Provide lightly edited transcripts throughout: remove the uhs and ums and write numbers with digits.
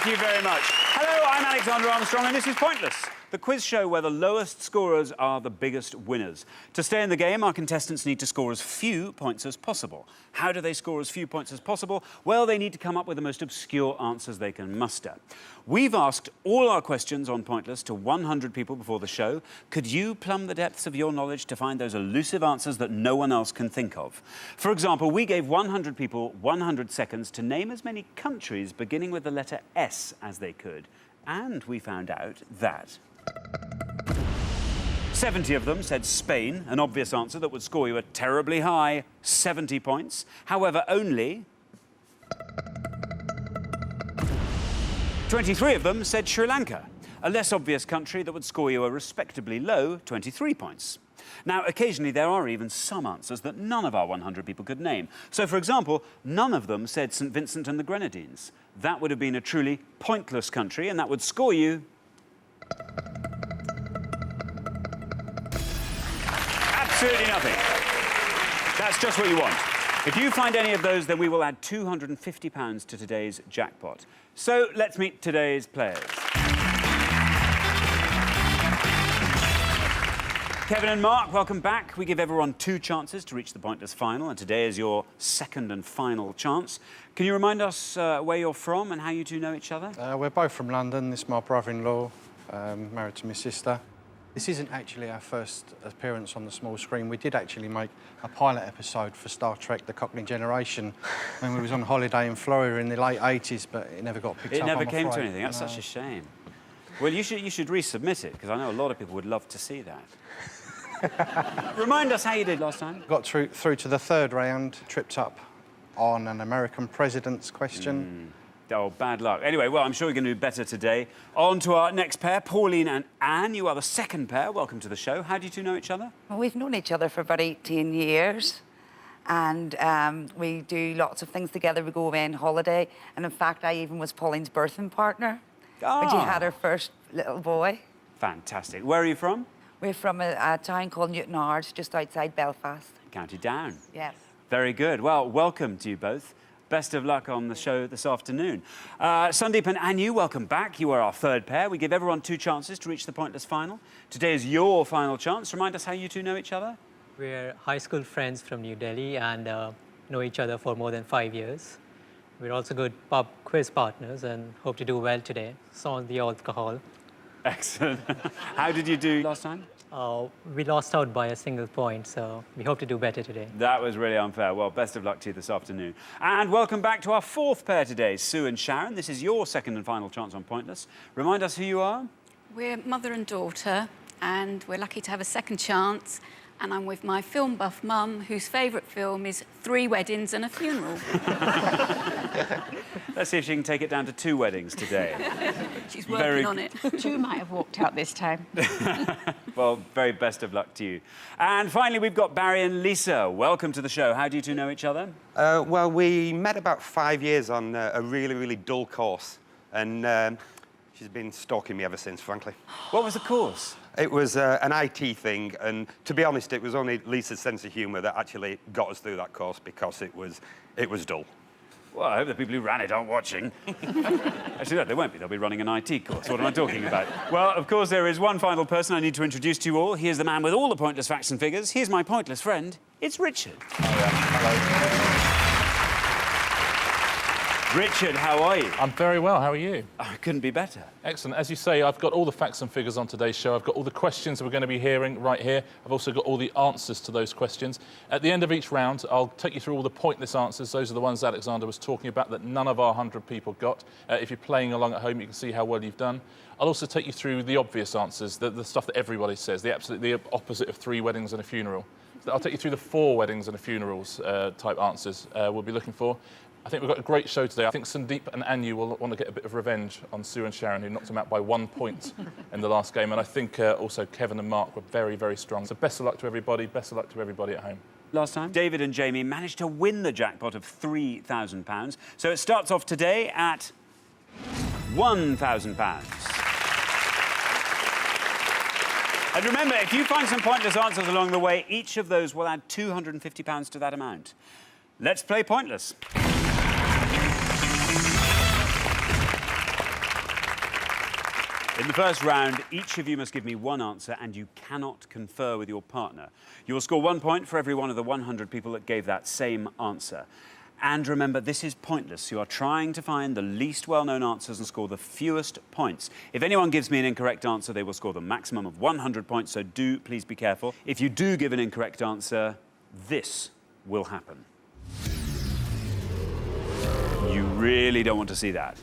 Thank you very much. Hello, I'm Alexander Armstrong, and this is Pointless, the quiz show where the lowest scorers are the biggest winners. To stay in the game, our contestants need to score as few points as possible. How do they score as few points as possible? Well, they need to come up with the most obscure answers they can muster. We've asked all our questions on Pointless to 100 people before the show. Could you plumb the depths of your knowledge to find those elusive answers that no one else can think of? For example, we gave 100 people 100 seconds to name as many countries beginning with the letter S as they could. And we found out that 70 of them said Spain, an obvious answer that would score you a terribly high 70 points. However, only 23 of them said Sri Lanka, a less obvious country that would score you a respectably low 23 points. Now, occasionally there are even some answers that none of our 100 people could name. So, for example, none of them said St. Vincent and the Grenadines. That would have been a truly pointless country, and that would score you absolutely nothing. That's just what you want. If you find any of those, then we will add £250 to today's jackpot. So let's meet today's players. Kevin and Mark, welcome back. We give everyone 2 chances to reach the Pointless final, and today is your second and final chance. Can you remind us where you're from and how you two know each other? We're both from London. This is my brother-in-law, married to my sister. This isn't actually our first appearance on the small screen. We did actually make a pilot episode for Star Trek: The Cockney Generation when we was on holiday in Florida in the late 80s, but it never got picked up. It never came I'm to afraid. anything. That's such a shame. Well, you should resubmit it, because I know a lot of people would love to see that. Remind us how you did last time. Got through to the 3rd round, tripped up on an American president's question. Oh, bad luck. Anyway, well, I'm sure you're going to do better today. On to our next pair, Pauline and Anne. You are the second pair. Welcome to the show. How do you two know each other? Well, we've known each other for about 18 years. And we do lots of things together. We go away on holiday. And in fact, I even was Pauline's birthing partner when she had her first little boy. Fantastic. Where are you from? We're from a town called Newtownards, just outside Belfast. County Down. Yes. Very good. Well, welcome to you both. Best of luck on the show this afternoon. Sandeep and Anu, welcome back. You are our 3rd pair. We give everyone 2 chances to reach the Pointless final. Today is your final chance. Remind us how you two know each other. We're high school friends from New Delhi and know each other for more than 5 years. We're also good pub quiz partners and hope to do well today. Sans the alcohol. Excellent. How did you do last time? We lost out by a single point, so we hope to do better today. That was really unfair. Well, best of luck to you this afternoon. And welcome back to our 4th pair today, Sue and Sharon. This is your second and final chance on Pointless. Remind us who you are. We're mother and daughter, and we're lucky to have a second chance. And I'm with my film buff mum, whose favourite film is 3 Weddings and a Funeral. Let's see if she can take it down to 2 weddings today. She's working on it. 2 might have walked out this time. Well, very best of luck to you. And finally, we've got Barry and Lisa. Welcome to the show. How do you two know each other? Well, we met about 5 years on a really, really dull course, and she's been stalking me ever since, frankly. What was the course? It was an IT thing, and to be honest, it was only Lisa's sense of humour that actually got us through that course because it was dull. Well, I hope the people who ran it aren't watching. Actually, no, they won't be. They'll be running an IT course. What am I talking about? Well, of course, there is one final person I need to introduce to you all. Here's the man with all the pointless facts and figures. Here's my pointless friend. It's Richard. Oh, yeah. Hello. Richard, how are you? I'm very well. How are you? I couldn't be better. Excellent. As you say, I've got all the facts and figures on today's show. I've got all the questions we're going to be hearing right here. I've also got all the answers to those questions. At the end of each round, I'll take you through all the pointless answers. Those are the ones Alexander was talking about that none of our 100 people got. If you're playing along at home, you can see how well you've done. I'll also take you through the obvious answers, the stuff that everybody says, the opposite of 3 weddings and a funeral. I'll take you through the 4 weddings and a funerals type answers we'll be looking for. I think we've got a great show today. I think Sandeep and Anu will want to get a bit of revenge on Sue and Sharon, who knocked them out by 1 point in the last game. And I think also Kevin and Mark were very, very strong. So best of luck to everybody. Best of luck to everybody at home. Last time, David and Jamie managed to win the jackpot of £3,000. So it starts off today at £1,000. And remember, if you find some pointless answers along the way, each of those will add £250 to that amount. Let's play Pointless. In the first round, each of you must give me one answer and you cannot confer with your partner. You will score 1 point for every one of the 100 people that gave that same answer. And remember, this is pointless. You are trying to find the least well-known answers and score the fewest points. If anyone gives me an incorrect answer, they will score the maximum of 100 points, so do please be careful. If you do give an incorrect answer, this will happen. You really don't want to see that.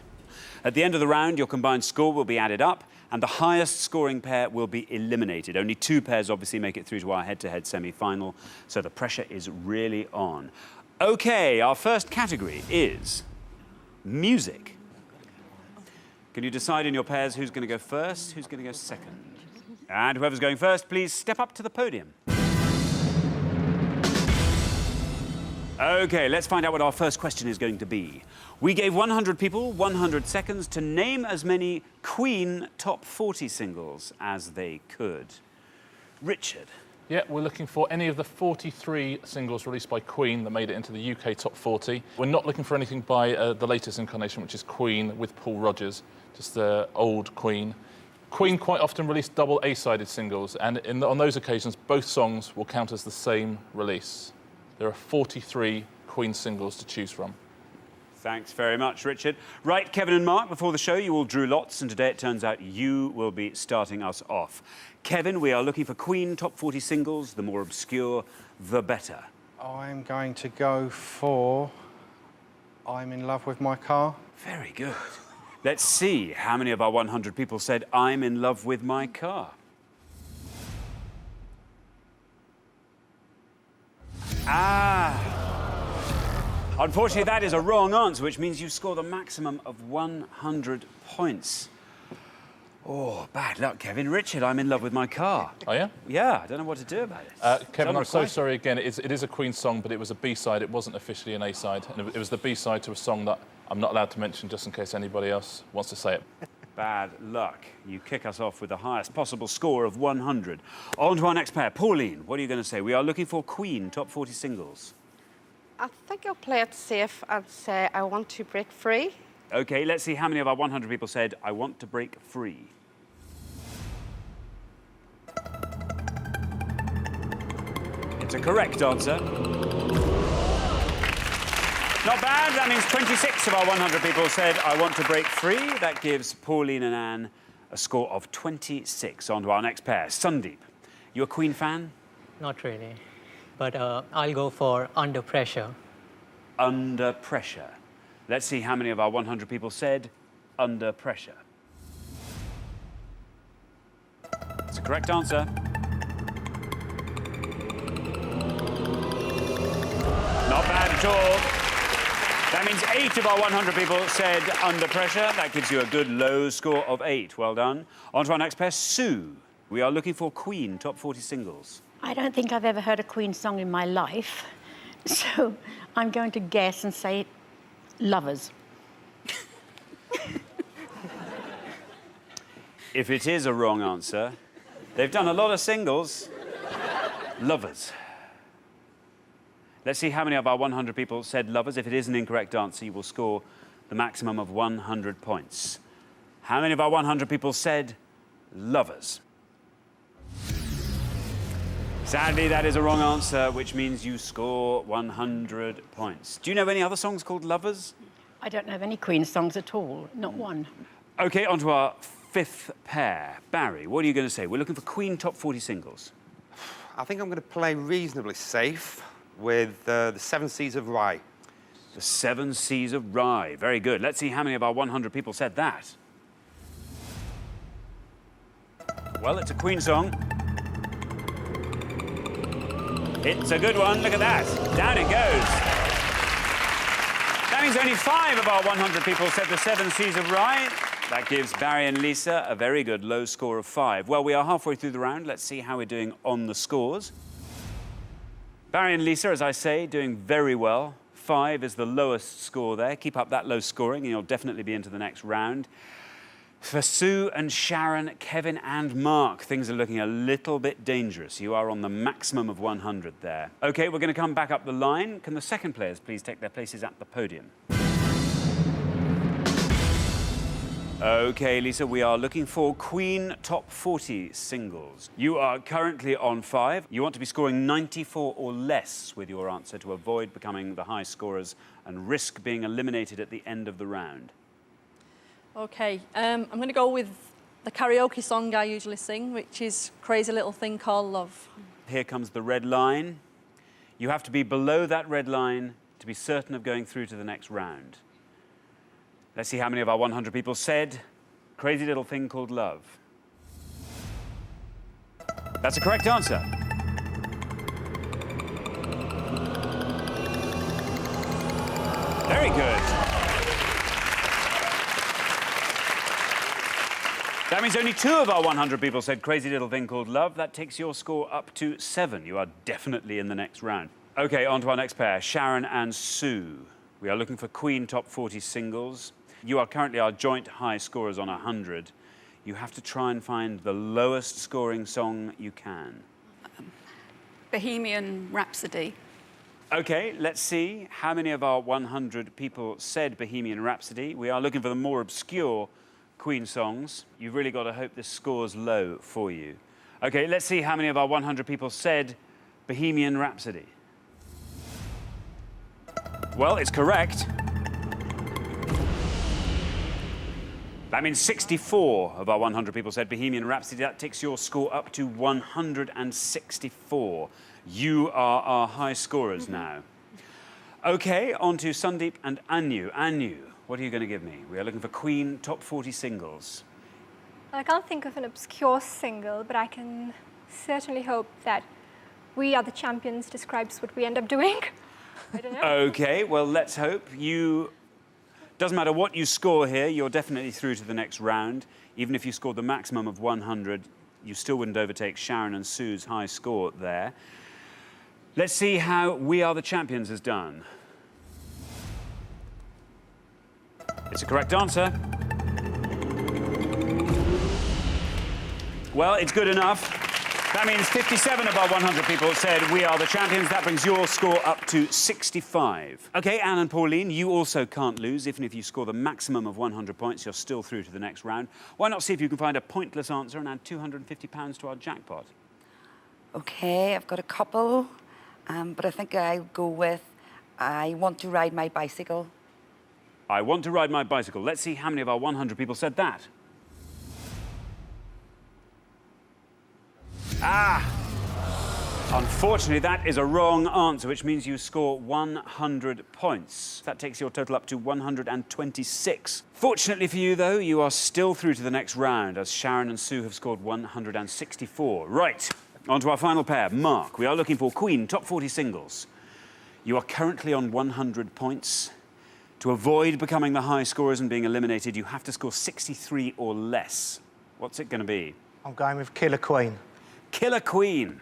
At the end of the round, your combined score will be added up, and the highest scoring pair will be eliminated. Only 2 pairs obviously make it through to our head-to-head semi-final, so the pressure is really on. OK, our first category is music. Can you decide in your pairs who's going to go first, who's going to go second? And whoever's going first, please step up to the podium. OK, let's find out what our first question is going to be. We gave 100 people 100 seconds to name as many Queen top 40 singles as they could. Richard. Yeah, we're looking for any of the 43 singles released by Queen that made it into the UK top 40. We're not looking for anything by the latest incarnation, which is Queen with Paul Rodgers, just the old Queen. Queen quite often released double A-sided singles, and on those occasions, both songs will count as the same release. There are 43 Queen singles to choose from. Thanks very much, Richard. Right, Kevin and Mark, before the show, you all drew lots, and today it turns out you will be starting us off. Kevin, we are looking for Queen top 40 singles. The more obscure, the better. I'm going to go for I'm in Love with My Car. Very good. Let's see how many of our 100 people said I'm in love with my car. Unfortunately, that is a wrong answer, which means you score the maximum of 100 points. Oh, bad luck, Kevin. Richard, I'm in love with my car. Oh, yeah? Yeah, I don't know what to do about it. Kevin, I'm so sorry again. It is a Queen song, but it was a B-side. It wasn't officially an A-side. And it was the B-side to a song that I'm not allowed to mention just in case anybody else wants to say it. Bad luck. You kick us off with the highest possible score of 100. On to our next pair. Pauline, what are you going to say? We are looking for Queen top 40 singles. I think I'll play it safe and say I want to break free. OK, let's see how many of our 100 people said I want to break free. It's a correct answer. Not bad. That means 26 of our 100 people said I want to break free. That gives Pauline and Anne a score of 26. On to our next pair. Sandeep, you a Queen fan? Not really, but I'll go for Under Pressure. Under Pressure. Let's see how many of our 100 people said Under Pressure. It's a correct answer. Not bad at all. That means 8 of our 100 people said Under Pressure. That gives you a good low score of 8. Well done. On to our next pair, Sue. We are looking for Queen top 40 singles. I don't think I've ever heard a Queen song in my life, so I'm going to guess and say Lovers. If it is a wrong answer, they've done a lot of singles. Lovers. Let's see how many of our 100 people said Lovers. If it is an incorrect answer, you will score the maximum of 100 points. How many of our 100 people said Lovers? Sadly, that is a wrong answer, which means you score 100 points. Do you know any other songs called Lovers? I don't know of any Queen songs at all, not one. OK, on to our 5th pair. Barry, what are you going to say? We're looking for Queen top 40 singles. I think I'm going to play reasonably safe with the 7 Seas of Rye. The 7 Seas of Rye. Very good. Let's see how many of our 100 people said that. Well, it's a Queen song. It's a good one. Look at that. Down it goes. That means only 5 of our 100 people said the 7 Seas of Rye. That gives Barry and Lisa a very good low score of 5. Well, we are halfway through the round. Let's see how we're doing on the scores. Barry and Lisa, as I say, doing very well. 5 is the lowest score there. Keep up that low scoring and you'll definitely be into the next round. For Sue and Sharon, Kevin and Mark, things are looking a little bit dangerous. You are on the maximum of 100 there. OK, we're going to come back up the line. Can the second players please take their places at the podium? OK, Lisa, we are looking for Queen Top 40 singles. You are currently on 5. You want to be scoring 94 or less with your answer to avoid becoming the high scorers and risk being eliminated at the end of the round. OK, I'm going to go with the karaoke song I usually sing, which is Crazy Little Thing Called Love. Here comes the red line. You have to be below that red line to be certain of going through to the next round. Let's see how many of our 100 people said Crazy Little Thing Called Love. That's a correct answer. Very good. That means only 2 of our 100 people said Crazy Little Thing Called Love. That takes your score up to 7. You are definitely in the next round. OK, on to our next pair, Sharon and Sue. We are looking for Queen Top 40 singles. You are currently our joint high scorers on 100. You have to try and find the lowest scoring song you can. Bohemian Rhapsody. OK, let's see how many of our 100 people said Bohemian Rhapsody. We are looking for the more obscure Queen songs. You've really got to hope this score's low for you. OK, let's see how many of our 100 people said Bohemian Rhapsody. Well, it's correct. That means 64 of our 100 people said Bohemian Rhapsody. That takes your score up to 164. You are our high scorers now. OK, on to Sandeep and Anu. Anu, what are you going to give me? We are looking for Queen Top 40 singles. I can't think of an obscure single, but I can certainly hope that We Are the Champions describes what we end up doing. I don't know. OK, well, let's hope. Doesn't matter what you score here, you're definitely through to the next round. Even if you scored the maximum of 100, you still wouldn't overtake Sharon and Sue's high score there. Let's see how We Are the Champions has done. It's a correct answer. Well, it's good enough. That means 57 of our 100 people said We Are the Champions. That brings your score up to 65. OK, Anne and Pauline, you also can't lose. Even if you score the maximum of 100 points, you're still through to the next round. Why not see if you can find a pointless answer and add £250 to our jackpot? OK, I've got a couple, but I think I'll go with I Want to Ride My Bicycle. I want to ride my bicycle. Let's see how many of our 100 people said that. Unfortunately, that is a wrong answer, which means you score 100 points. That takes your total up to 126. Fortunately for you, though, you are still through to the next round, as Sharon and Sue have scored 164. Right, on to our final pair. Mark, we are looking for Queen Top 40 singles. You are currently on 100 points. To avoid becoming the high scorers and being eliminated, you have to score 63 or less. What's it going to be? I'm going with Killer Queen. Killer Queen.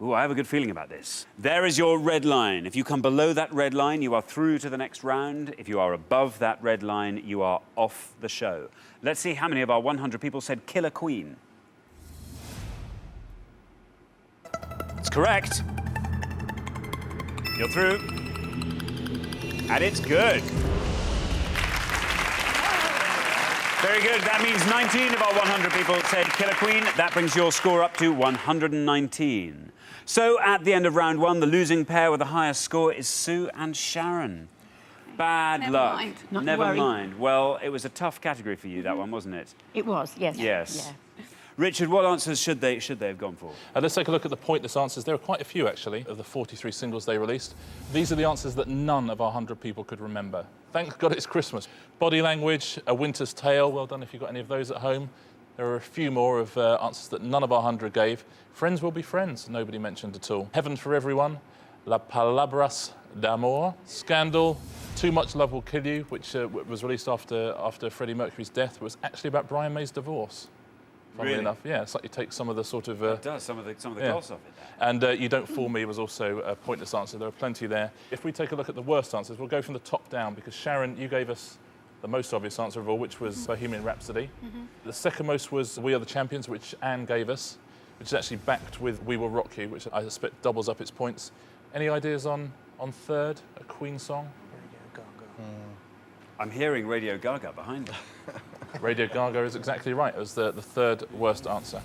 Ooh, I have a good feeling about this. There is your red line. If you come below that red line, you are through to the next round. If you are above that red line, you are off the show. Let's see how many of our 100 people said Killer Queen. It's correct. You're through. And it's good. Very good. That means 19 of our 100 people said Killer Queen. That brings your score up to 119. So, at the end of round 1, the losing pair with the highest score is Sue and Sharon. Bad luck. Mind. Not Never worry. mind. Well, it was a tough category for you, that one, wasn't it? It was, yes. Yes. Yeah. Richard, what answers should they have gone for? Let's take a look at the pointless answers. There are quite a few, actually, of the 43 singles they released. These are the answers that none of our 100 people could remember. Thank God it's Christmas. Body Language, A Winter's Tale. Well done if you've got any of those at home. There are a few more of answers that none of our 100 gave. Friends Will Be Friends, nobody mentioned at all. Heaven for Everyone, La Palabras d'Amor, Scandal, Too Much Love Will Kill You, which was released after Freddie Mercury's death, was actually about Brian May's divorce. Funnily enough, yeah, it's like you take some of the sort of... It does, some of the gloss off it. And You Don't Fool Me was also a pointless answer. There are plenty there. If we take a look at the worst answers, we'll go from the top down, because Sharon, you gave us the most obvious answer of all, which was Bohemian Rhapsody. The second most was We Are the Champions, which Anne gave us, which is actually backed with We Will Rock You, which I suspect doubles up its points. Any ideas on third, a Queen song? Radio Gaga. I'm hearing Radio Gaga behind me. Radio Gaga is exactly right. It was the third worst answer.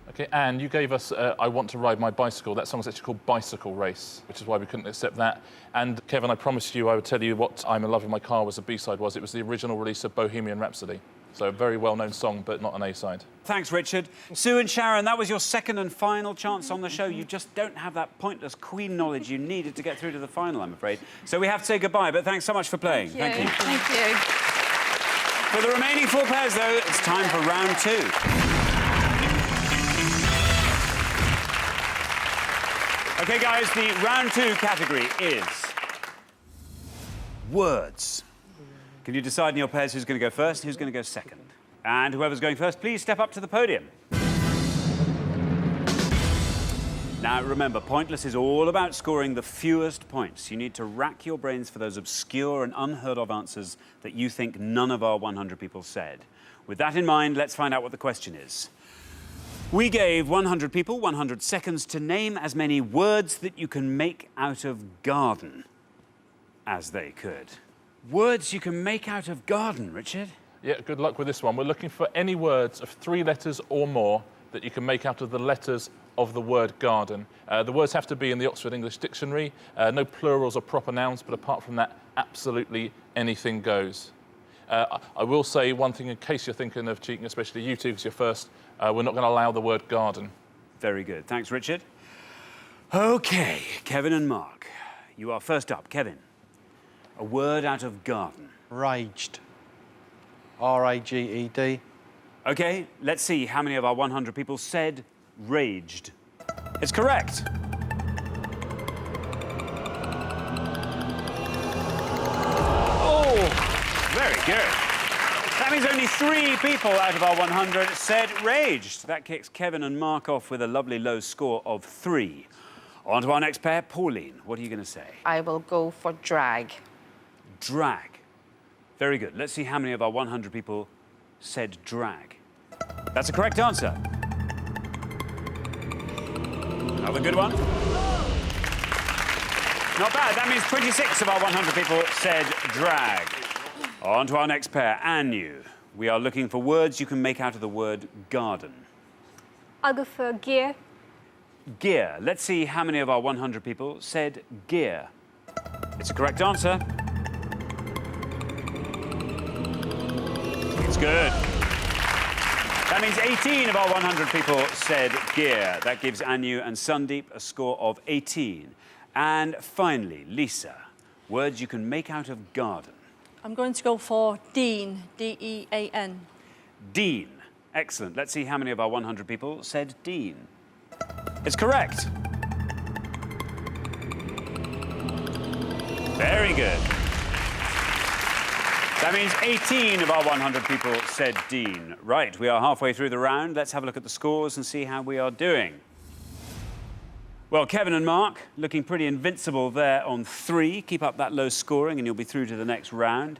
OK, Anne, you gave us I Want to Ride My Bicycle. That song's actually called Bicycle Race, which is why we couldn't accept that. And, Kevin, I promised you I would tell you what I'm in Love with My Car was a B-side was. It was the original release of Bohemian Rhapsody. So a very well-known song, but not an A-side. Thanks, Richard. Sue and Sharon, that was your second and final chance on the show. You just don't have that pointless Queen knowledge you needed to get through to the final, I'm afraid. So we have to say goodbye, but thanks so much for playing. Thank you. Thank you. For the remaining 4 pairs, though, it's time for round 2. OK, guys, the round 2 category is words. Can you decide in your pairs who's going to go first, who's going to go second? And whoever's going first, please step up to the podium. Now, remember, Pointless is all about scoring the fewest points. You need to rack your brains for those obscure and unheard-of answers that you think none of our 100 people said. With that in mind, let's find out what the question is. We gave 100 people 100 seconds to name as many words that you can make out of garden as they could. Words you can make out of garden, Richard? Yeah, good luck with this one. We're looking for any words of 3 letters or more that you can make out of the letters of the word garden. The words have to be in the Oxford English Dictionary. No plurals or proper nouns, but apart from that, absolutely anything goes. I will say one thing in case you're thinking of cheating, especially you two, because you're first. We're not going to allow the word garden. Very good. Thanks, Richard. OK, Kevin and Mark. You are first up. Kevin, a word out of garden. Raged. R-A-G-E-D. OK, let's see how many of our 100 people said raged. It's correct. Oh, very good. That means only 3 people out of our 100 said raged. That kicks Kevin and Mark off with a lovely low score of 3. On to our next pair. Pauline, what are you going to say? I will go for drag. Drag. Very good. Let's see how many of our 100 people said drag. That's a correct answer. Another good one. Not bad. That means 26 of our 100 people said drag. On to our next pair. Anu, we are looking for words you can make out of the word garden. I'll go for gear. Gear. Let's see how many of our 100 people said gear. It's a correct answer. It's good. That means 18 of our 100 people said gear. That gives Anu and Sandeep a score of 18. And finally, Lisa, words you can make out of garden. I'm going to go for Dean, D-E-A-N. Dean. Excellent. Let's see how many of our 100 people said Dean. It's correct. Very good. That means 18 of our 100 people said Dean. Right, we are halfway through the round. Let's have a look at the scores and see how we are doing. Well, Kevin and Mark looking pretty invincible there on 3. Keep up that low scoring and you'll be through to the next round.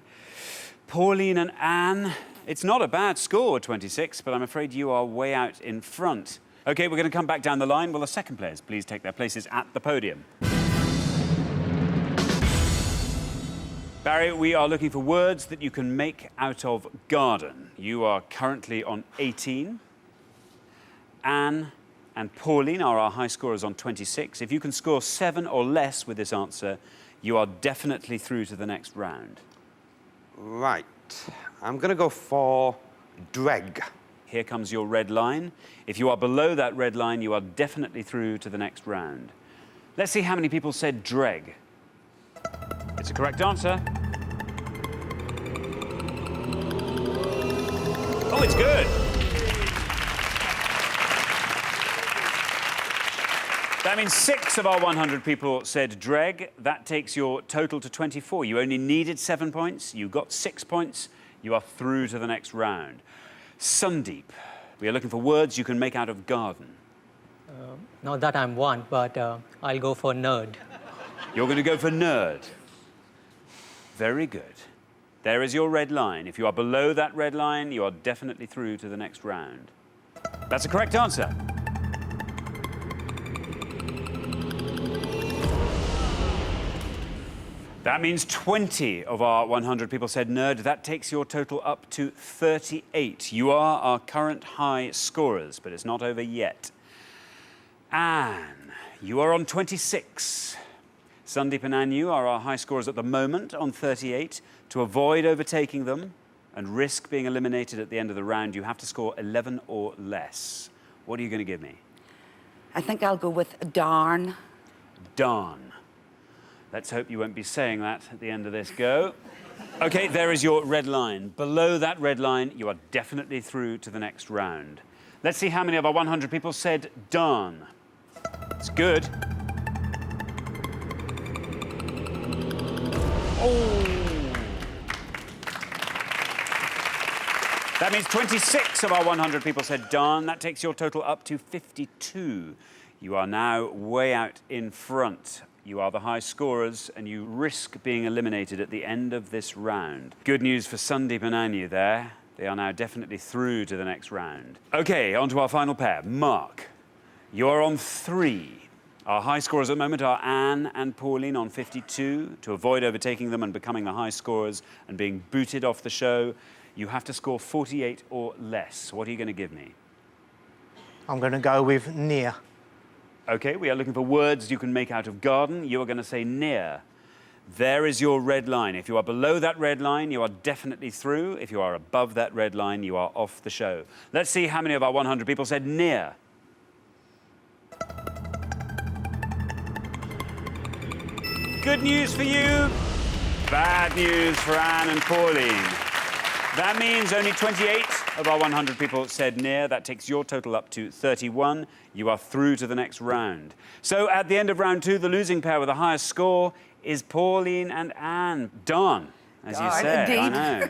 Pauline and Anne, it's not a bad score, 26, but I'm afraid you are way out in front. OK, we're going to come back down the line. Will the second players please take their places at the podium? Barry, we are looking for words that you can make out of garden. You are currently on 18. Anne and Pauline are our high scorers on 26. If you can score 7 or less with this answer, you are definitely through to the next round. Right. I'm going to go for dreg. Here comes your red line. If you are below that red line, you are definitely through to the next round. Let's see how many people said dreg. It's a correct answer. Oh, it's good. That means 6 of our 100 people said dreg. That takes your total to 24. You only needed 7 points. You got 6 points. You are through to the next round. Sandeep, we are looking for words you can make out of garden. Not that I'm one, but I'll go for nerd. You're going to go for nerd. Very good. There is your red line. If you are below that red line, you are definitely through to the next round. That's a correct answer. That means 20 of our 100 people said nerd. That takes your total up to 38. You are our current high scorers, but it's not over yet. Anne, you are on 26. Sandeep and Anu are our high scorers at the moment on 38. To avoid overtaking them and risk being eliminated at the end of the round, you have to score 11 or less. What are you going to give me? I think I'll go with darn. Darn. Let's hope you won't be saying that at the end of this go. OK, there is your red line. Below that red line, you are definitely through to the next round. Let's see how many of our 100 people said darn. It's good. Oh! That means 26 of our 100 people said darn. That takes your total up to 52. You are now way out in front. You are the high scorers, and you risk being eliminated at the end of this round. Good news for Sandeep and Anu there. They are now definitely through to the next round. OK, on to our final pair. Mark, you are on 3. Our high scorers at the moment are Anne and Pauline on 52. To avoid overtaking them and becoming the high scorers and being booted off the show, you have to score 48 or less. What are you going to give me? I'm going to go with near. OK, we are looking for words you can make out of garden. You are going to say near. There is your red line. If you are below that red line, you are definitely through. If you are above that red line, you are off the show. Let's see how many of our 100 people said near. Good news for you. Bad news for Anne and Pauline. That means only 28 of our 100 people said near. That takes your total up to 31. You are through to the next round. So at the end of round 2, the losing pair with the highest score is Pauline and Anne. Darn, as you said. Indeed. I know.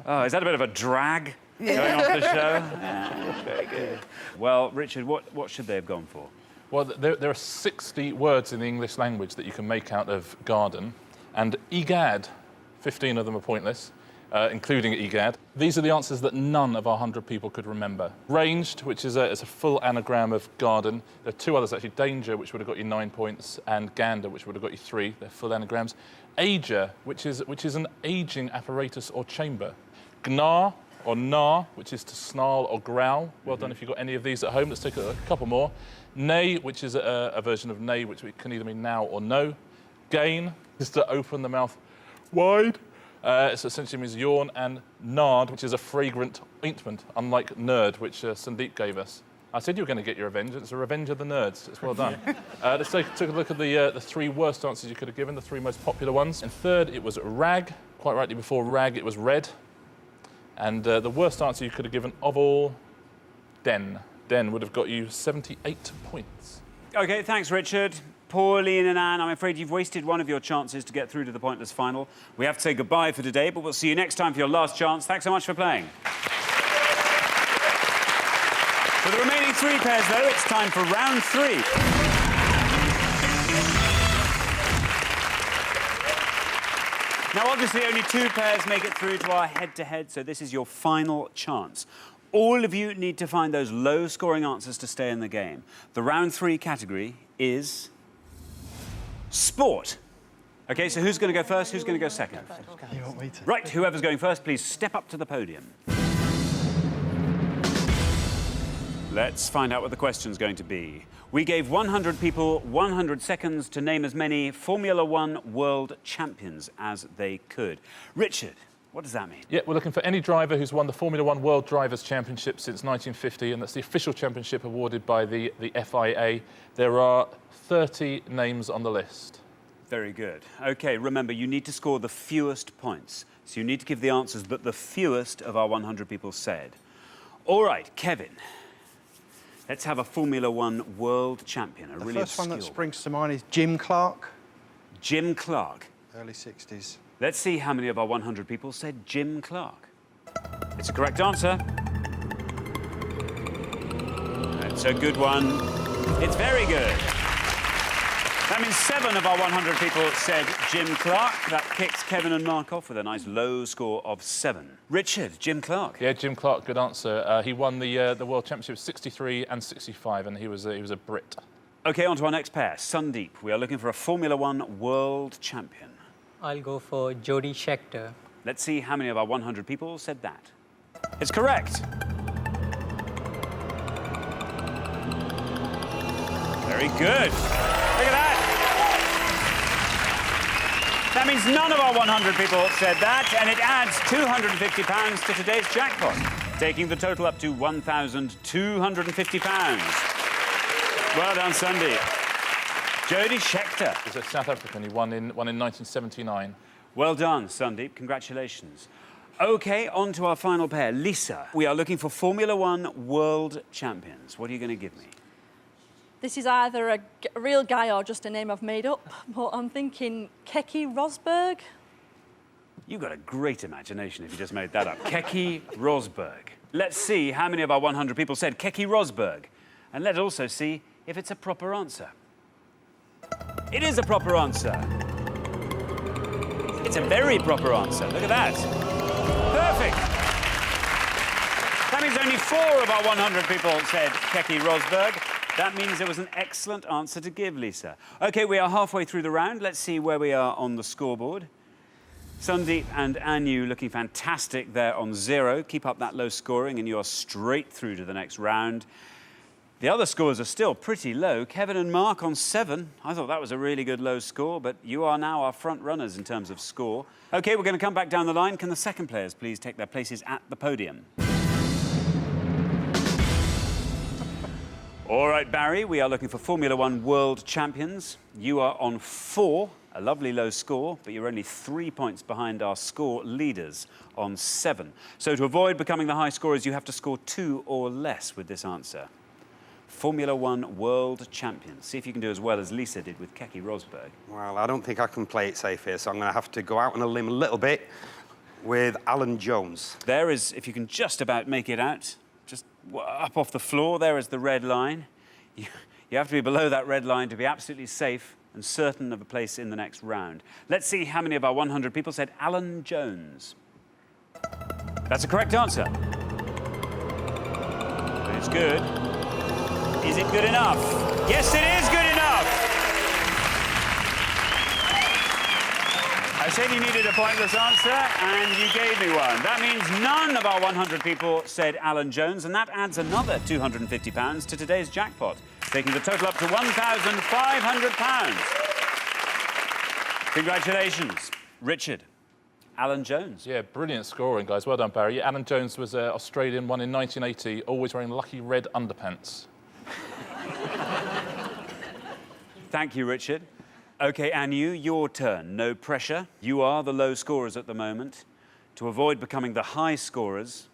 Oh, is that a bit of a drag going off the show? Yeah, very good. Well, Richard, what should they have gone for? Well, there are 60 words in the English language that you can make out of garden, and egad, 15 of them are pointless. Including egad. These are the answers that none of our 100 people could remember. Ranged, which is a full anagram of garden. There are 2 others, actually. Danger, which would have got you 9 points, and gander, which would have got you 3. They're full anagrams. Ager, which is an aging apparatus or chamber. Gnar, or gnar, which is to snarl or growl. Well done if you've got any of these at home. Let's take a couple more. Nay, which is a version of nay, which can either mean now or no. Gain is to open the mouth wide. It essentially means yawn, and nard, which is a fragrant ointment, unlike nerd, which Sandeep gave us. I said you were going to get your revenge. It's a revenge of the nerds. It's well done. Let's take a look at the 3 worst answers you could have given, the 3 most popular ones. In third, it was rag. Quite rightly, before rag, it was red. And the worst answer you could have given of all, den. Den would have got you 78 points. OK, thanks, Richard. Pauline and Anne, I'm afraid you've wasted one of your chances to get through to the pointless final. We have to say goodbye for today, but we'll see you next time for your last chance. Thanks so much for playing. For the remaining 3 pairs, though, it's time for round 3. Now, obviously, only 2 pairs make it through to our head-to-head, so this is your final chance. All of you need to find those low-scoring answers to stay in the game. The round 3 category is sport. OK, so who's going to go first? Who's going to go second? You want me to? Right, whoever's going first, please step up to the podium. Let's find out what the question's going to be. We gave 100 people 100 seconds to name as many Formula 1 world champions as they could. Richard, what does that mean? Yeah, we're looking for any driver who's won the Formula 1 World Drivers' Championship since 1950, and that's the official championship awarded by the FIA. There are 30 names on the list. Very good. OK, remember, you need to score the fewest points. So you need to give the answers that the fewest of our 100 people said. All right, Kevin. Let's have a Formula 1 world champion, a really The first one that obscure springs to mind is Jim Clark. Jim Clark. Early 60s. Let's see how many of our 100 people said Jim Clark. It's a correct answer. That's a good one. It's very good. That means 7 of our 100 people said Jim Clark. That kicks Kevin and Mark off with a nice low score of 7. Richard, Jim Clark. Yeah, Jim Clark, good answer. He won the World Championship 63 and 65, and he was a Brit. OK, on to our next pair. Sandeep, we are looking for a Formula 1 world champion. I'll go for Jodie Scheckter. Let's see how many of our 100 people said that. It's correct. Very good. Look at that. That means none of our 100 people said that, and it adds £250 to today's jackpot, taking the total up to £1,250. Well done, Sandeep. Jodie Scheckter. He's a South African. He won in 1979. Well done, Sandeep. Congratulations. OK, on to our final pair. Lisa, we are looking for Formula One World Champions. What are you going to give me? This is either a real guy or just a name I've made up, but I'm thinking Keke Rosberg. You've got a great imagination if you just made that up. Keke Rosberg. Let's see how many of our 100 people said Keke Rosberg. And let's also see if it's a proper answer. It is a proper answer. It's a very proper answer. Look at that. Perfect. That means only 4 of our 100 people said Keke Rosberg. That means it was an excellent answer to give, Lisa. OK, we are halfway through the round. Let's see where we are on the scoreboard. Sandeep and Anu looking fantastic there on 0. Keep up that low scoring and you are straight through to the next round. The other scores are still pretty low. Kevin and Mark on 7. I thought that was a really good low score, but you are now our front runners in terms of score. OK, we're going to come back down the line. Can the second players please take their places at the podium? All right, Barry, we are looking for Formula One World Champions. You are on 4, a lovely low score, but you're only 3 points behind our score leaders on 7. So to avoid becoming the high scorers, you have to score 2 or less with this answer. Formula One World Champions. See if you can do as well as Lisa did with Keke Rosberg. Well, I don't think I can play it safe here, so I'm going to have to go out on a limb a little bit with Alan Jones. There is, if you can just about make it out, just up off the floor, there is the red line. You have to be below that red line to be absolutely safe and certain of a place in the next round. Let's see how many of our 100 people said Alan Jones. That's a correct answer. But it's good. Is it good enough? Yes, it is good enough. I said you needed a pointless answer, and you gave me one. That means none of our 100 people said Alan Jones, and that adds another £250 to today's jackpot, taking the total up to £1,500. Congratulations, Richard. Alan Jones. Yeah, brilliant scoring, guys. Well done, Barry. Alan Jones was an Australian, won in 1980, always wearing lucky red underpants. Thank you, Richard. OK, Anu, your turn. No pressure. You are the low scorers at the moment. To avoid becoming the high scorers,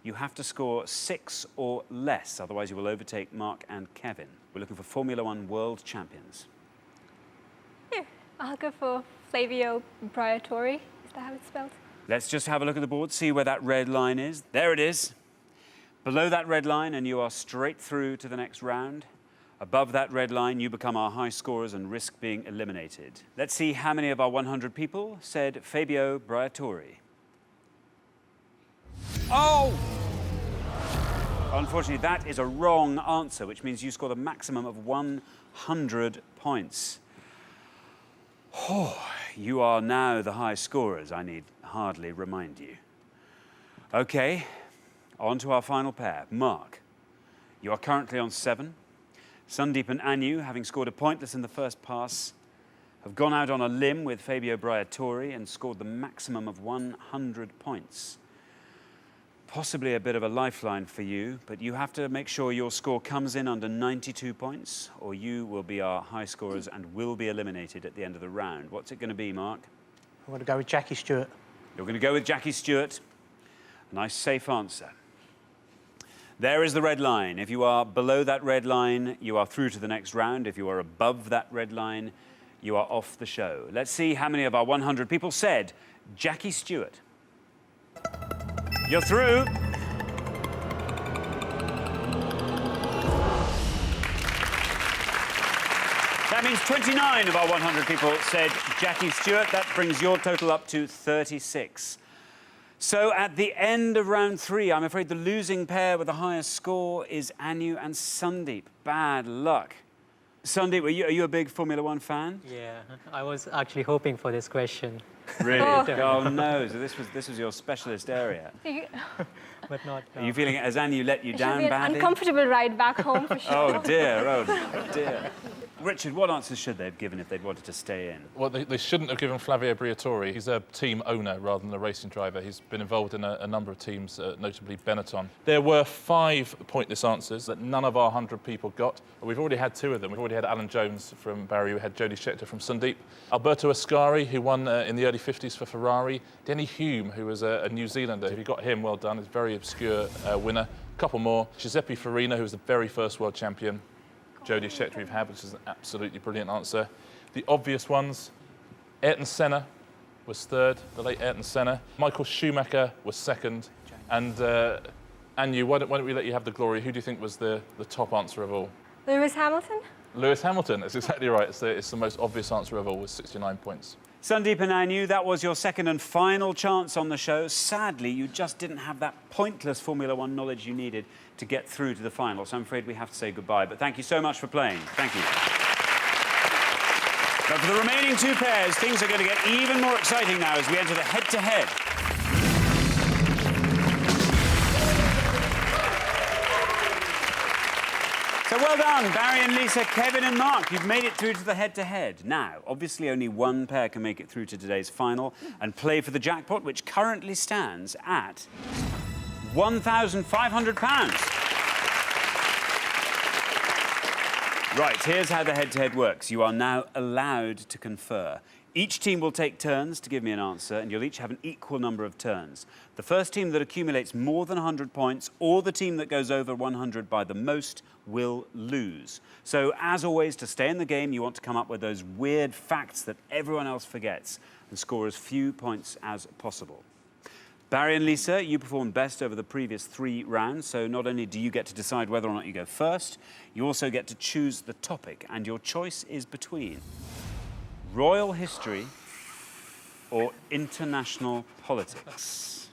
you have to score 6 or less, otherwise you will overtake Mark and Kevin. We're looking for Formula One World Champions. Yeah, I'll go for Flavio Briatore. Is that how it's spelled? Let's just have a look at the board, see where that red line is. There it is. Below that red line, and you are straight through to the next round. Above that red line, you become our high scorers and risk being eliminated. Let's see how many of our 100 people said Fabio Briatore. Oh! Unfortunately, that is a wrong answer, which means you score the maximum of 100 points. Oh, you are now the high scorers, I need hardly remind you. OK, on to our final pair. Mark, you are currently on 7. Sandeep and Anu, having scored a pointless in the first pass, have gone out on a limb with Fabio Briatore and scored the maximum of 100 points. Possibly a bit of a lifeline for you, but you have to make sure your score comes in under 92 points, or you will be our high scorers and will be eliminated at the end of the round. What's it going to be, Mark? I'm going to go with Jackie Stewart. You're going to go with Jackie Stewart. A nice, safe answer. There is the red line. If you are below that red line, you are through to the next round. If you are above that red line, you are off the show. Let's see how many of our 100 people said Jackie Stewart. You're through. That means 29 of our 100 people said Jackie Stewart. That brings your total up to 36. So at the end of round 3, I'm afraid the losing pair with the highest score is Anu and Sandeep. Bad luck. Sandeep, are you a big Formula One fan? Yeah, I was actually hoping for this question. Really? Oh no! So this was your specialist area. But not. Are you feeling has Anu let you It down should be an badly? uncomfortable ride back home for sure. Oh dear! Oh dear! Richard, what answers should they have given if they'd wanted to stay in? Well, they shouldn't have given Flavio Briatore. He's a team owner rather than a racing driver. He's been involved in a number of teams, notably Benetton. There were 5 pointless answers that none of our 100 people got. We've already had 2 of them. We've already had Alan Jones from Barry. We had Jody Scheckter from Sandeep. Alberto Ascari, who won in the early 50s for Ferrari. Denny Hume, who was a New Zealander. If you got him, well done. He's a very obscure winner. A couple more. Giuseppe Farina, who was the very first world champion. Jody Scheckter we've had, which is an absolutely brilliant answer. The obvious ones, Ayrton Senna was 3rd, the late Ayrton Senna. Michael Schumacher was 2nd. And Anu, why don't we let you have the glory? Who do you think was the top answer of all? Lewis Hamilton? Lewis Hamilton, that's exactly right. It's the most obvious answer of all with 69 points. Sandeep and Anu, that was your second and final chance on the show. Sadly, you just didn't have that pointless Formula One knowledge you needed to get through to the final, so I'm afraid we have to say goodbye. But thank you so much for playing. Thank you. But for the remaining 2 pairs, things are going to get even more exciting now as we enter the head-to-head. So well done, Barry and Lisa, Kevin and Mark. You've made it through to the head-to-head. Now, obviously only one pair can make it through to today's final and play for the jackpot, which currently stands at £1,500. Right, here's how the head-to-head works. You are now allowed to confer. Each team will take turns to give me an answer, and you'll each have an equal number of turns. The first team that accumulates more than 100 points, or the team that goes over 100 by the most, will lose. So, as always, to stay in the game, you want to come up with those weird facts that everyone else forgets and score as few points as possible. Barry and Lisa, you performed best over the previous 3 rounds, so not only do you get to decide whether or not you go first, you also get to choose the topic, and your choice is between royal history or international politics.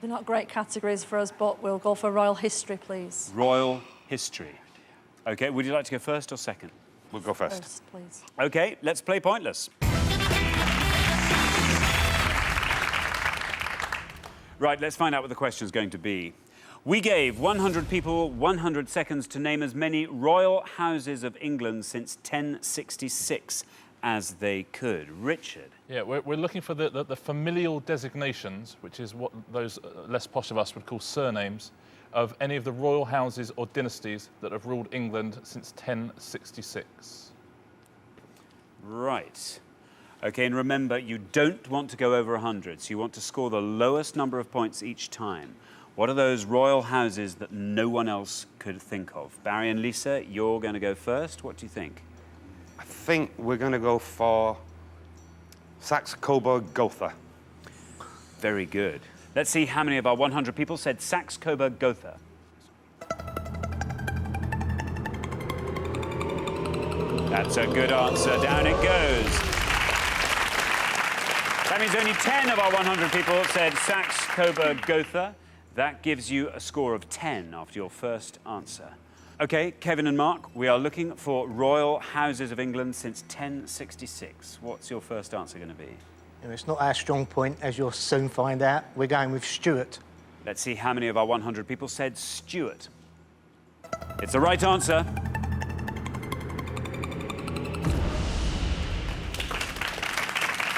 They're not great categories for us, but we'll go for royal history, please. Royal history. OK, would you like to go first or second? We'll go first. First, please. OK, let's play Pointless. Right, let's find out what the question's going to be. We gave 100 people 100 seconds to name as many royal houses of England since 1066 as they could. Richard? Yeah, we're looking for the familial designations, which is what those less posh of us would call surnames, of any of the royal houses or dynasties that have ruled England since 1066. Right. OK, and remember, you don't want to go over 100, so you want to score the lowest number of points each time. What are those royal houses that no one else could think of? Barry and Lisa, you're going to go first. What do you think? I think we're going to go for Saxe-Coburg-Gotha. Very good. Let's see how many of our 100 people said Saxe-Coburg-Gotha. That's a good answer. Down it goes. That means only 10 of our 100 people said Saxe-Coburg-Gotha. That gives you a score of 10 after your first answer. OK, Kevin and Mark, we are looking for royal houses of England since 1066. What's your first answer going to be? It's not our strong point, as you'll soon find out. We're going with Stuart. Let's see how many of our 100 people said Stuart. It's the right answer.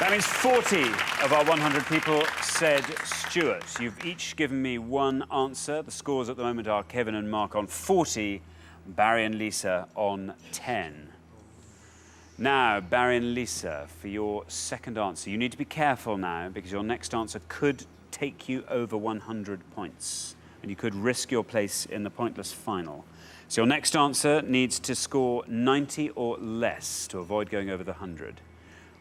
That means 40 of our 100 people said Stuart. You've each given me one answer. The scores at the moment are Kevin and Mark on 40, Barry and Lisa on 10. Now, Barry and Lisa, for your second answer, you need to be careful now because your next answer could take you over 100 points and you could risk your place in the pointless final. So your next answer needs to score 90 or less to avoid going over the 100.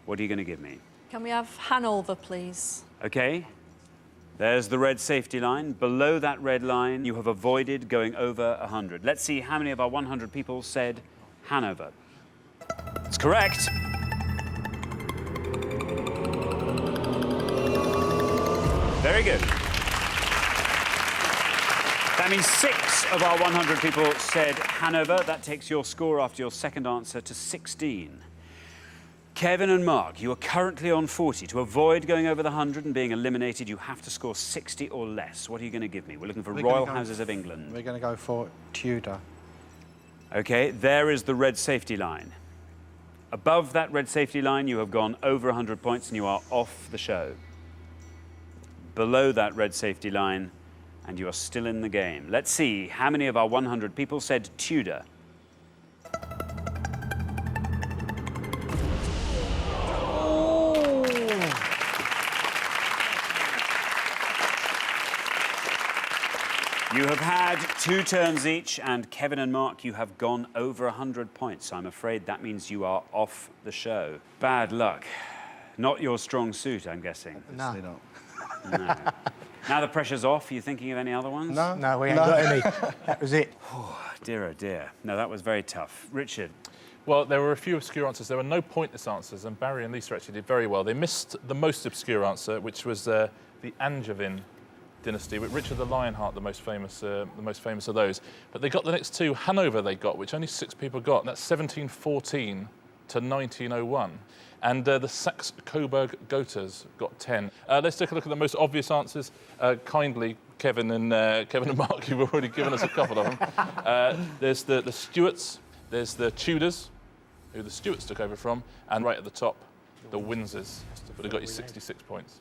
What are you going to give me? Can we have Hanover, please? OK. There's the red safety line. Below that red line, you have avoided going over 100. Let's see how many of our 100 people said Hanover. It's correct. Very good. That That means 6 of our 100 people said Hanover. That takes your score after your second answer to 16. Kevin and Mark, you are currently on 40. To avoid going over the 100 and being eliminated, you have to score 60 or less. What are you going to give me? We're looking for Royal Houses of England. We're going to go for Tudor. OK, there is the red safety line. Above that red safety line, you have gone over 100 points and you are off the show. Below that red safety line, and you are still in the game. Let's see how many of our 100 people said Tudor. You have had 2 turns each, and Kevin and Mark, you have gone over 100 points. I'm afraid that means you are off the show. Bad luck. Not your strong suit, I'm guessing. No. No. Now the pressure's off. Are you thinking of any other ones? No, we ain't got any. That was it. Oh, dear, oh dear. No, that was very tough. Richard? Well, there were a few obscure answers. There were no pointless answers, and Barry and Lisa actually did very well. They missed the most obscure answer, which was the Angevin dynasty, with Richard the Lionheart the most famous of those. But they got the next 2. Hanover they got, which only 6 people got, and that's 1714 to 1901. And the Saxe-Coburg-Gothas got 10. Let's take a look at the most obvious answers. Kindly, Kevin and Mark, you've already given us a couple of them. There's the Stuarts, there's the Tudors, who the Stuarts took over from, and right at the top, the Windsors. But it got you 66 points.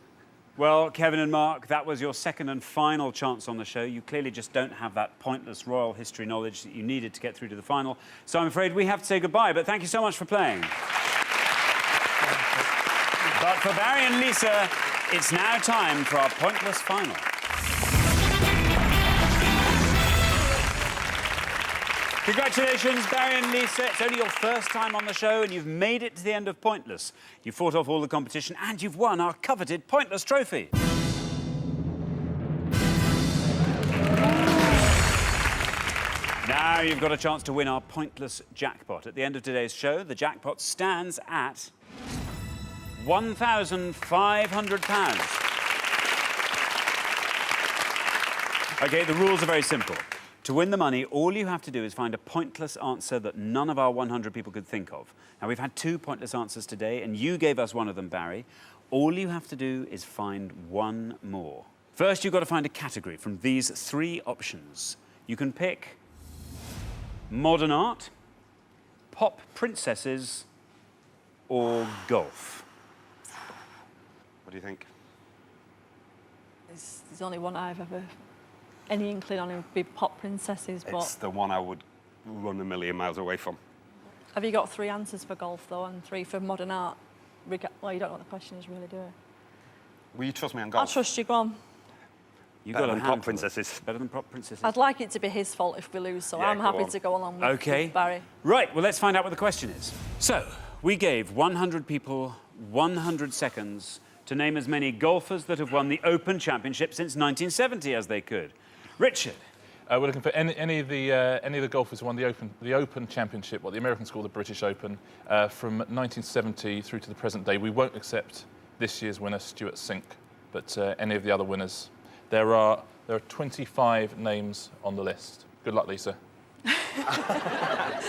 Well, Kevin and Mark, that was your second and final chance on the show. You clearly just don't have that pointless royal history knowledge that you needed to get through to the final. So I'm afraid we have to say goodbye, but thank you so much for playing. But for Barry and Lisa, it's now time for our pointless final. Congratulations, Barry and Lisa. It's only your first time on the show and you've made it to the end of Pointless. You fought off all the competition and you've won our coveted Pointless trophy. Now you've got a chance to win our Pointless jackpot. At the end of today's show, the jackpot stands at £1,500. OK, the rules are very simple. To win the money, all you have to do is find a pointless answer that none of our 100 people could think of. Now, we've had 2 pointless answers today, and you gave us one of them, Barry. All you have to do is find one more. First, you've got to find a category from these 3 options. You can pick modern art, pop princesses, or golf. What do you think? There's only one I've ever any inkling on, it would be pop princesses, but... It's the one I would run a million miles away from. Have you got 3 answers for golf, though, and 3 for modern art? Well, you don't know what the question is, really, do you? Will you trust me on golf? I'll trust you, go on. Better than pop princesses. Better than pop princesses. I'd like it to be his fault if we lose, so yeah, I'm happy to go along with Barry. Right, well, let's find out what the question is. So, we gave 100 people 100 seconds to name as many golfers that have won the Open Championship since 1970 as they could. Richard. We're looking for any of the golfers who won the Open Championship, what the Americans call the British Open, from 1970 through to the present day. We won't accept this year's winner, Stuart Sink, but any of the other winners. There are 25 names on the list. Good luck, Lisa.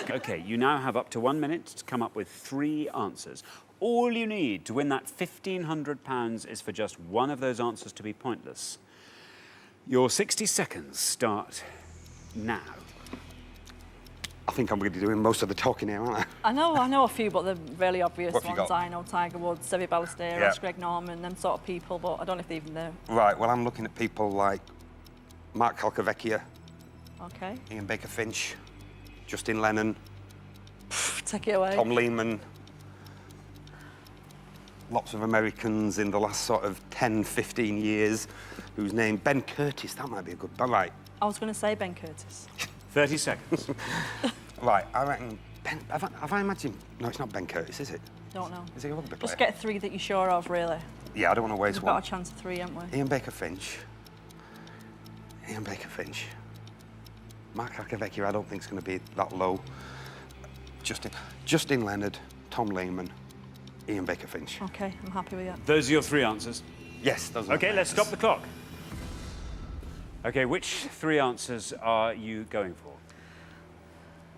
OK, you now have up to 1 minute to come up with 3 answers. All you need to win that £1,500 is for just one of those answers to be pointless. Your 60 seconds start now. I think I'm going to be doing most of the talking here, aren't I? I know a few, but the really obvious What have you ones. got? I know Tiger Woods, Seve Ballesteros, Greg Norman, them sort of people, but I don't know if they're even there. Right, well, I'm looking at people like Mark Calcavecchia, OK. Ian Baker Finch, Justin Lennon, Take it away. Tom Lehman. Lots of Americans in the last sort of 10, 15 years whose name, Ben Curtis, that might be a good, right. I was going to say Ben Curtis. 30 seconds. Right, I reckon, have I imagined, no, it's not Ben Curtis, is it? Don't know. Is he a rugby player? Just get 3 that you're sure of, really. Yeah, I don't want to waste We've one. got a chance of 3, haven't we? Ian Baker Finch. Mark Calcavecchia, I don't think is going to be that low. Justin Leonard, Tom Lehman, Ian Baker Finch. OK, I'm happy with that. Those are your 3 answers? Yes, those are OK, let's stop the clock. OK, which three answers are you going for?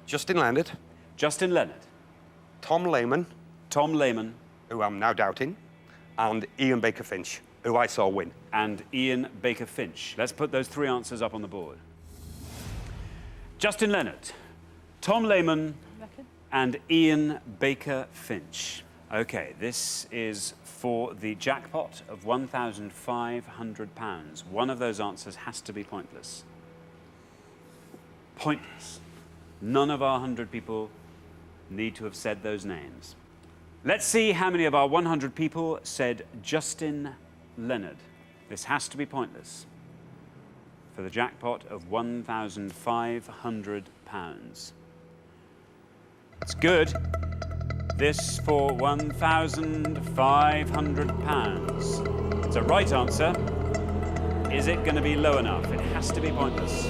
Justin Leonard. Justin Leonard. Tom Lehman. Tom Lehman. Who I'm now doubting. And Ian Baker Finch, who I saw win. And Ian Baker Finch. Let's put those three answers up on the board. Justin Leonard, Tom Lehman, and Ian Baker Finch. OK, this is for the jackpot of £1,500. One of those answers has to be pointless. Pointless. None of our 100 people need to have said those names. Let's see how many of our 100 people said Justin Leonard. This has to be pointless for the jackpot of £1,500. It's good. This for £1,500. It's a right answer. Is it going to be low enough? It has to be pointless.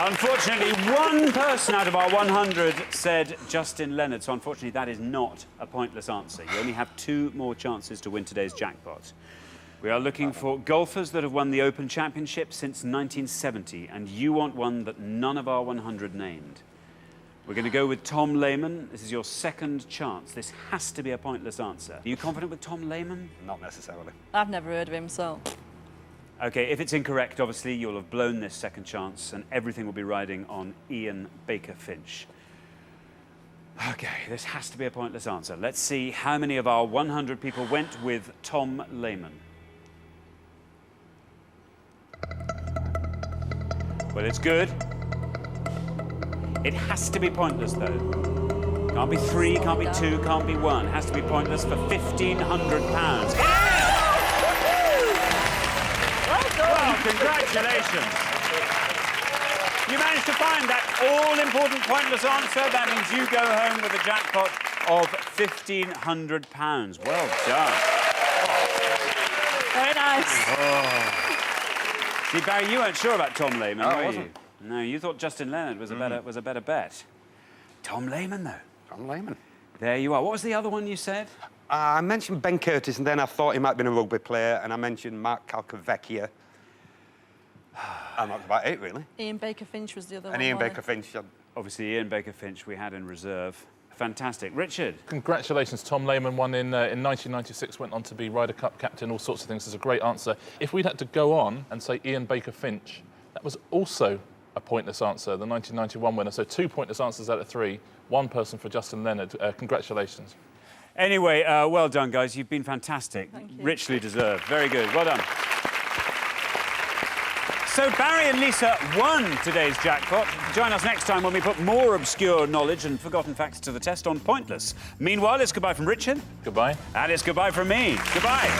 Unfortunately, one person out of our 100 said Justin Leonard, so unfortunately that is not a pointless answer. You only have 2 more chances to win today's jackpot. We are looking for golfers that have won the Open Championship since 1970, and you want one that none of our 100 named. We're going to go with Tom Lehman. This is your second chance. This has to be a pointless answer. Are you confident with Tom Lehman? Not necessarily. I've never heard of him, so... OK, if it's incorrect, obviously, you'll have blown this second chance and everything will be riding on Ian Baker Finch. OK, this has to be a pointless answer. Let's see how many of our 100 people went with Tom Lehman. Well, it's good. It has to be pointless, though. Can't be 3, can't be 2, can't be 1. It has to be pointless for £1,500. Well, congratulations. You managed to find that all-important pointless answer. That means you go home with a jackpot of £1,500. Well done. Very nice. Oh. See, Barry, you weren't sure about Tom Lehman, I were wasn't. you? No, you thought Justin Leonard was a better bet. Tom Lehman, though. Tom Lehman. There you are. What was the other one you said? I mentioned Ben Curtis, and then I thought he might have been a rugby player, and I mentioned Mark Calcavecchia. And that's about it, really. Ian Baker Finch was the other one. And Ian Baker Finch. Obviously, Ian Baker Finch we had in reserve. Fantastic. Richard? Congratulations. Tom Lehman won in 1996, went on to be Ryder Cup captain, all sorts of things. It's a great answer. If we'd had to go on and say Ian Baker Finch, that was also a pointless answer, the 1991 winner. So 2 pointless answers out of 3. 1 person for Justin Leonard. Congratulations. Anyway, well done, guys. You've been fantastic. Thank you. Richly deserved. Very good. Well done. So Barry and Lisa won today's jackpot. Join us next time when we put more obscure knowledge and forgotten facts to the test on Pointless. Meanwhile, it's goodbye from Richard. Goodbye. And it's goodbye from me. Goodbye.